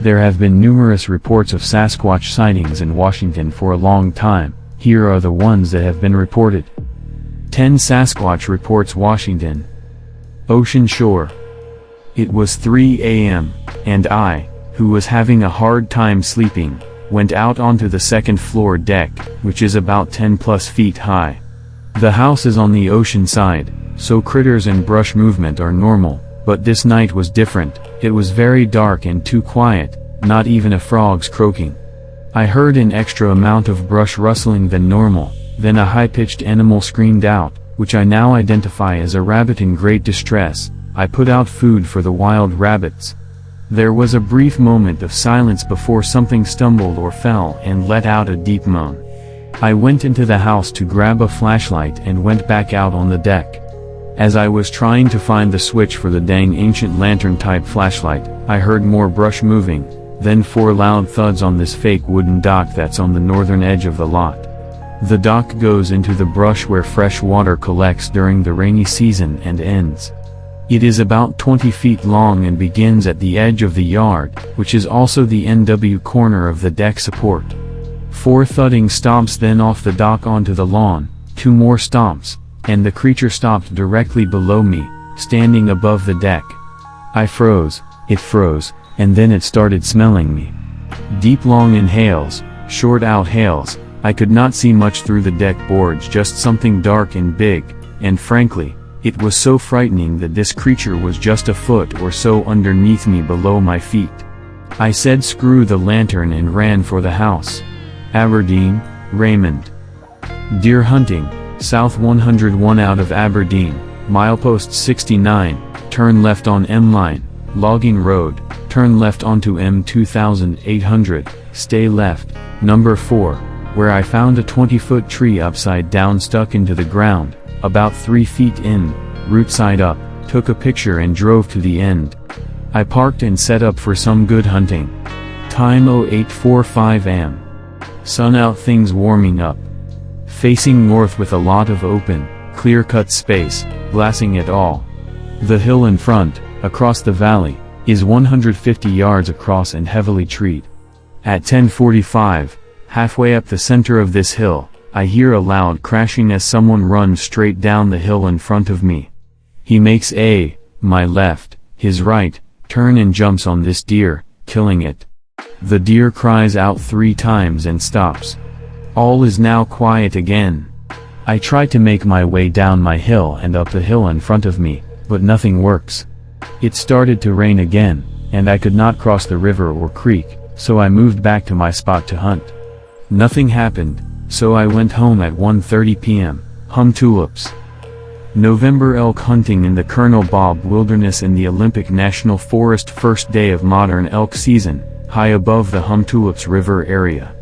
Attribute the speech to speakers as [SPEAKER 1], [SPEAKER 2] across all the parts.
[SPEAKER 1] There have been numerous reports of Sasquatch sightings in Washington for a long time. Here are the ones that have been reported. 10 Sasquatch reports Washington. Ocean shore. It was 3 a.m., and I, who was having a hard time sleeping, went out onto the second floor deck, which is about 10+ feet high. The house is on the ocean side, so critters and brush movement are normal, but this night was different. It was very dark and too quiet, not even a frog's croaking. I heard an extra amount of brush rustling than normal, then a high-pitched animal screamed out, which I now identify as a rabbit in great distress. I put out food for the wild rabbits. There was a brief moment of silence before something stumbled or fell and let out a deep moan. I went into the house to grab a flashlight and went back out on the deck. As I was trying to find the switch for the dang ancient lantern-type flashlight, I heard more brush moving, then 4 loud thuds on this fake wooden dock that's on the northern edge of the lot. The dock goes into the brush where fresh water collects during the rainy season and ends. It is about 20 feet long and begins at the edge of the yard, which is also the NW corner of the deck support. 4 thudding stomps, then off the dock onto the lawn, 2 more stomps, and the creature stopped directly below me, standing above the deck. I froze, it froze, and then it started smelling me. Deep long inhales, short outhales. I could not see much through the deck boards, just something dark and big, and frankly, it was so frightening that this creature was just a foot or so underneath me below my feet. I said screw the lantern and ran for the house. Aberdeen, Raymond. Deer hunting, South 101 out of Aberdeen, milepost 69, turn left on M-Line, Logging Road, turn left onto M2800, stay left, number 4, where I found a 20-foot tree upside down stuck into the ground, about 3 feet in, root side up, took a picture and drove to the end. I parked and set up for some good hunting. Time 08:45 am. Sun out, things warming up. Facing north with a lot of open, clear-cut space, glassing it all. The hill in front, across the valley, is 150 yards across and heavily treed. At 10:45, halfway up the center of this hill, I hear a loud crashing as someone runs straight down the hill in front of me. He makes my left, his right, turn and jumps on this deer, killing it. The deer cries out 3 times and stops. All is now quiet again. I try to make my way down my hill and up the hill in front of me, but nothing works. It started to rain again, and I could not cross the river or creek, so I moved back to my spot to hunt. Nothing happened, so I went home at 1:30 p.m., hum tulips. November elk hunting in the Colonel Bob Wilderness in the Olympic National Forest, first day of modern elk season, high above the Hum Tulips River area.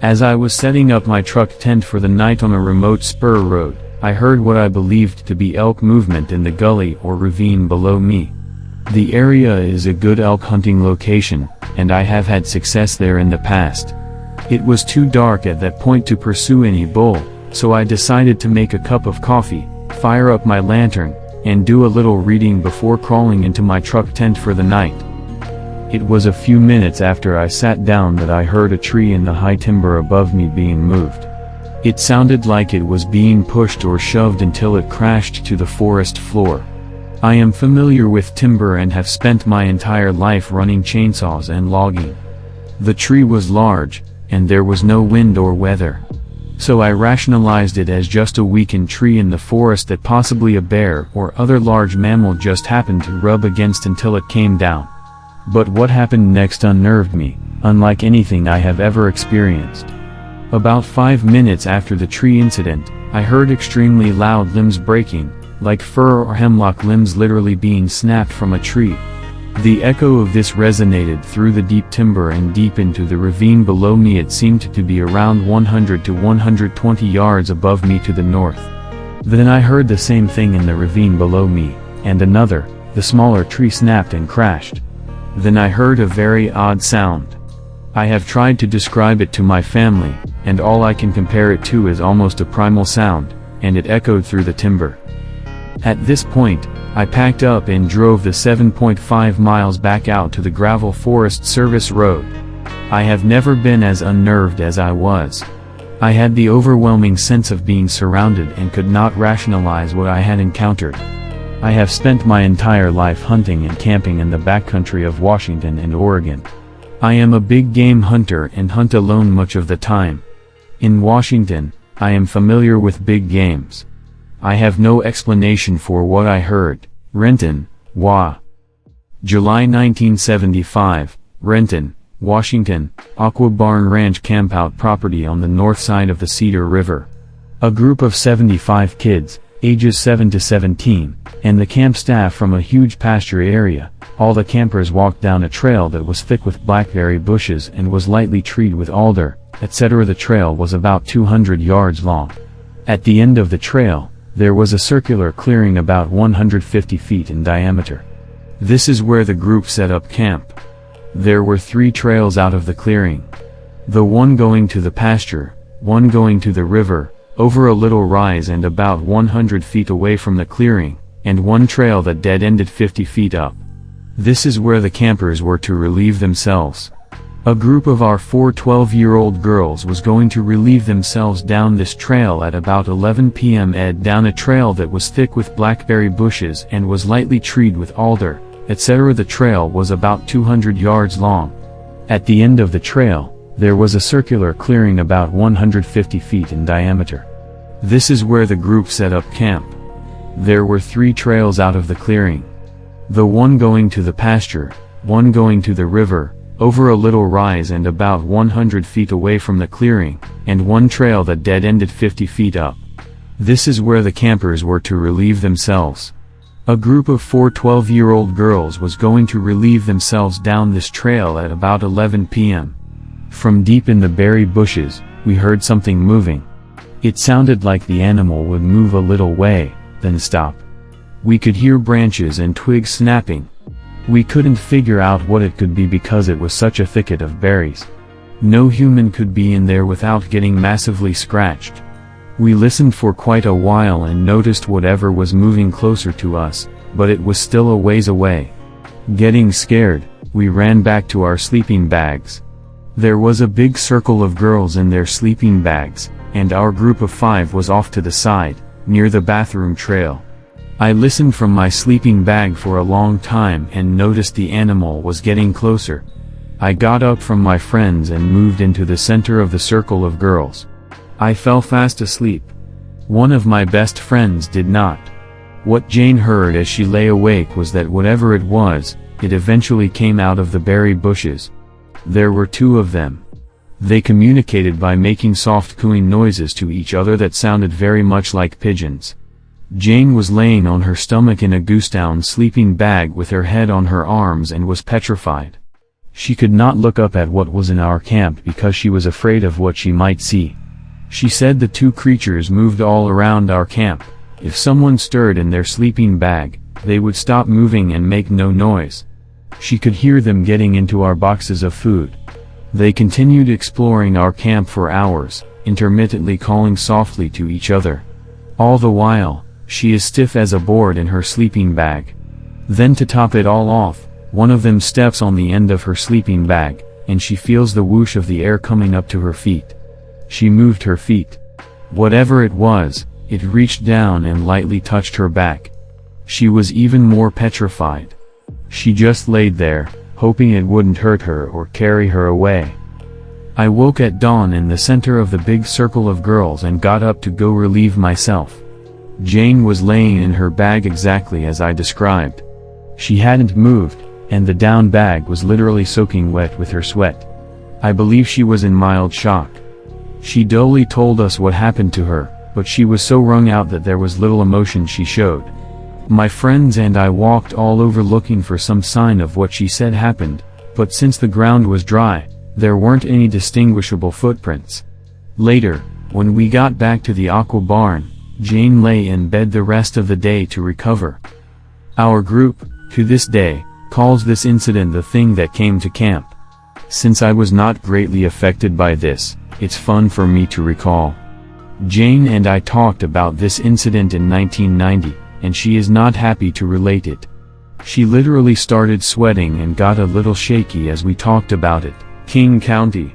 [SPEAKER 1] As I was setting up my truck tent for the night on a remote spur road, I heard what I believed to be elk movement in the gully or ravine below me. The area is a good elk hunting location, and I have had success there in the past. It was too dark at that point to pursue any bull, so I decided to make a cup of coffee, fire up my lantern, and do a little reading before crawling into my truck tent for the night. It was a few minutes after I sat down that I heard a tree in the high timber above me being moved. It sounded like it was being pushed or shoved until it crashed to the forest floor. I am familiar with timber and have spent my entire life running chainsaws and logging. The tree was large, and there was no wind or weather. So I rationalized it as just a weakened tree in the forest that possibly a bear or other large mammal just happened to rub against until it came down. But what happened next unnerved me, unlike anything I have ever experienced. About 5 minutes after the tree incident, I heard extremely loud limbs breaking, like fir or hemlock limbs literally being snapped from a tree. The echo of this resonated through the deep timber and deep into the ravine below me. It seemed to be around 100 to 120 yards above me to the north. Then I heard the same thing in the ravine below me, and another, the smaller tree snapped and crashed. Then I heard a very odd sound. I have tried to describe it to my family, and all I can compare it to is almost a primal sound, and it echoed through the timber. At this point, I packed up and drove the 7.5 miles back out to the gravel Forest Service road. I have never been as unnerved as I was. I had the overwhelming sense of being surrounded and could not rationalize what I had encountered. I have spent my entire life hunting and camping in the backcountry of Washington and Oregon. I am a big game hunter and hunt alone much of the time. In Washington, I am familiar with big games. I have no explanation for what I heard. Renton, WA. July 1975, Renton, Washington, Aqua Barn Ranch campout property on the north side of the Cedar River. A group of 75 kids, ages 7 to 17, and the camp staff from a huge pasture area. All the campers walked down a trail that was thick with blackberry bushes and was lightly treed with alder, etc. The trail was about 200 yards long. At the end of the trail, there was a circular clearing about 150 feet in diameter. This is where the group set up camp. There were 3 trails out of the clearing. The one going to the pasture, one going to the river, over a little rise and about 100 feet away from the clearing, and one trail that dead-ended 50 feet up. This is where the campers were to relieve themselves. A group of our 4 12-year-old girls was going to relieve themselves down this trail at about 11 p.m. down a trail that was thick with blackberry bushes and was lightly treed with alder, etc. The trail was about 200 yards long. At the end of the trail, there was a circular clearing about 150 feet in diameter. This is where the group set up camp. There were 3 trails out of the clearing. The one going to the pasture, one going to the river, over a little rise and about 100 feet away from the clearing, and one trail that dead-ended 50 feet up. This is where the campers were to relieve themselves. A group of 4 12-year-old girls was going to relieve themselves down this trail at about 11 p.m. From deep in the berry bushes, we heard something moving. It sounded like the animal would move a little way, then stop. We could hear branches and twigs snapping. We couldn't figure out what it could be because it was such a thicket of berries. No human could be in there without getting massively scratched. We listened for quite a while and noticed whatever was moving closer to us, but it was still a ways away. Getting scared, we ran back to our sleeping bags. There was a big circle of girls in their sleeping bags, and our group of 5 was off to the side, near the bathroom trail. I listened from my sleeping bag for a long time and noticed the animal was getting closer. I got up from my friends and moved into the center of the circle of girls. I fell fast asleep. One of my best friends did not. What Jane heard as she lay awake was that whatever it was, it eventually came out of the berry bushes. There were 2 of them. They communicated by making soft cooing noises to each other that sounded very much like pigeons. Jane was laying on her stomach in a goosedown sleeping bag with her head on her arms and was petrified. She could not look up at what was in our camp because she was afraid of what she might see. She said the 2 creatures moved all around our camp. If someone stirred in their sleeping bag, they would stop moving and make no noise. She could hear them getting into our boxes of food. They continued exploring our camp for hours, intermittently calling softly to each other. All the while, she is stiff as a board in her sleeping bag. Then to top it all off, one of them steps on the end of her sleeping bag, and she feels the whoosh of the air coming up to her feet. She moved her feet. Whatever it was, it reached down and lightly touched her back. She was even more petrified. She just laid there, hoping it wouldn't hurt her or carry her away. I woke at dawn in the center of the big circle of girls and got up to go relieve myself. Jane was laying in her bag exactly as I described. She hadn't moved, and the down bag was literally soaking wet with her sweat. I believe she was in mild shock. She dully told us what happened to her, but she was so wrung out that there was little emotion she showed. My friends and I walked all over looking for some sign of what she said happened, but since the ground was dry, there weren't any distinguishable footprints. Later, when we got back to the aqua barn, Jane lay in bed the rest of the day to recover. Our group, to this day, calls this incident the thing that came to camp. Since I was not greatly affected by this, it's fun for me to recall. Jane and I talked about this incident in 1990, and she is not happy to relate it. She literally started sweating and got a little shaky as we talked about it. King County.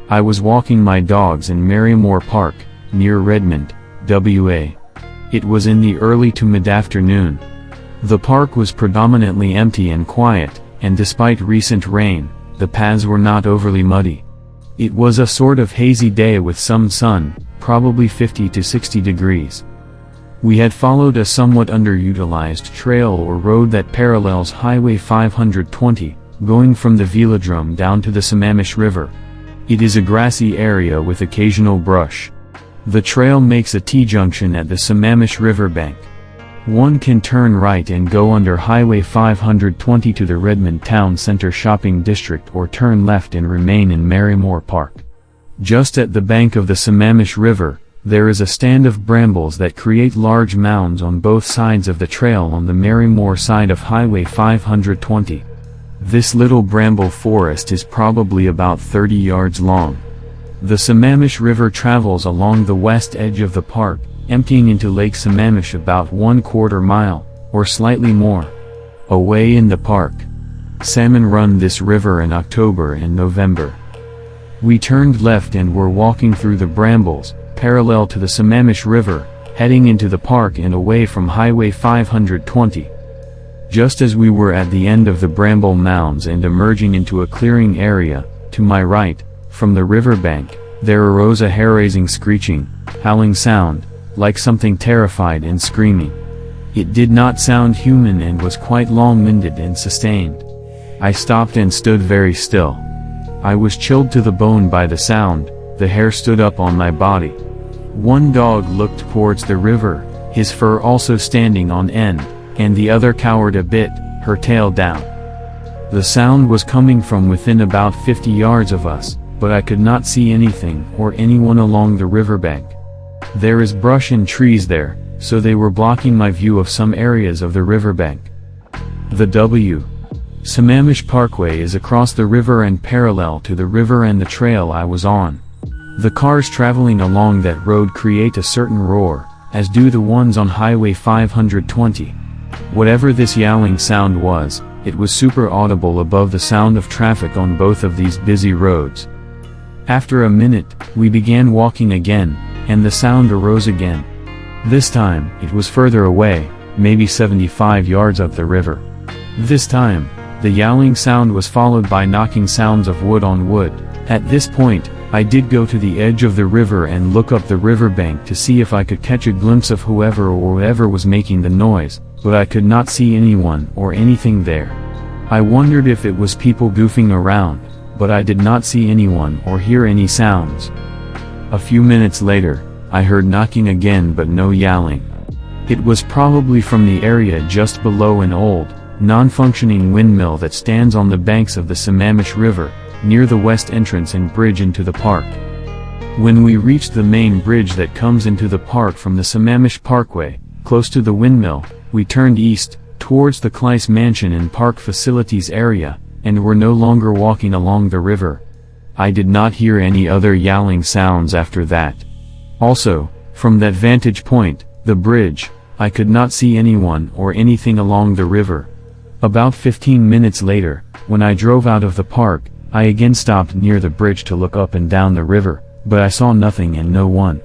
[SPEAKER 1] I was walking my dogs in Merrimore Park, near Redmond, WA. It was in the early to mid-afternoon. The park was predominantly empty and quiet, and despite recent rain, the paths were not overly muddy. It was a sort of hazy day with some sun, probably 50 to 60 degrees. We had followed a somewhat underutilized trail or road that parallels Highway 520, going from the Velodrome down to the Sammamish River. It is a grassy area with occasional brush. The trail makes a T-junction at the Sammamish Riverbank. One can turn right and go under Highway 520 to the Redmond Town Center Shopping District, or turn left and remain in Merrimore Park. Just at the bank of the Sammamish River, there is a stand of brambles that create large mounds on both sides of the trail on the Merrimore side of Highway 520. This little bramble forest is probably about 30 yards long. The Sammamish River travels along the west edge of the park, emptying into Lake Sammamish about 1/4 mile, or slightly more, away in the park. Salmon run this river in October and November. We turned left and were walking through the brambles, parallel to the Sammamish River, heading into the park and away from Highway 520. Just as we were at the end of the bramble mounds and emerging into a clearing area, to my right, from the riverbank, there arose a hair-raising screeching, howling sound, like something terrified and screaming. It did not sound human and was quite long-winded and sustained. I stopped and stood very still. I was chilled to the bone by the sound. The hair stood up on my body. One dog looked towards the river, his fur also standing on end, and the other cowered a bit, her tail down. The sound was coming from within about 50 yards of us, but I could not see anything or anyone along the riverbank. There is brush and trees there, so they were blocking my view of some areas of the riverbank. The W. Sammamish Parkway is across the river and parallel to the river and the trail I was on. The cars traveling along that road create a certain roar, as do the ones on Highway 520. Whatever this yowling sound was, it was super audible above the sound of traffic on both of these busy roads. After a minute, we began walking again, and the sound arose again. This time, it was further away, maybe 75 yards up the river. This time, the yowling sound was followed by knocking sounds of wood on wood. At this point, I did go to the edge of the river and look up the riverbank to see if I could catch a glimpse of whoever or whatever was making the noise, but I could not see anyone or anything there. I wondered if it was people goofing around, but I did not see anyone or hear any sounds. A few minutes later, I heard knocking again but no yowling. It was probably from the area just below an old, non-functioning windmill that stands on the banks of the Sammamish River, near the west entrance and bridge into the park. When we reached the main bridge that comes into the park from the Sammamish Parkway, close to the windmill, we turned east, towards the Kleiss Mansion and Park Facilities area, and were no longer walking along the river. I did not hear any other yowling sounds after that. Also, from that vantage point, the bridge, I could not see anyone or anything along the river. About 15 minutes later, when I drove out of the park, I again stopped near the bridge to look up and down the river, but I saw nothing and no one.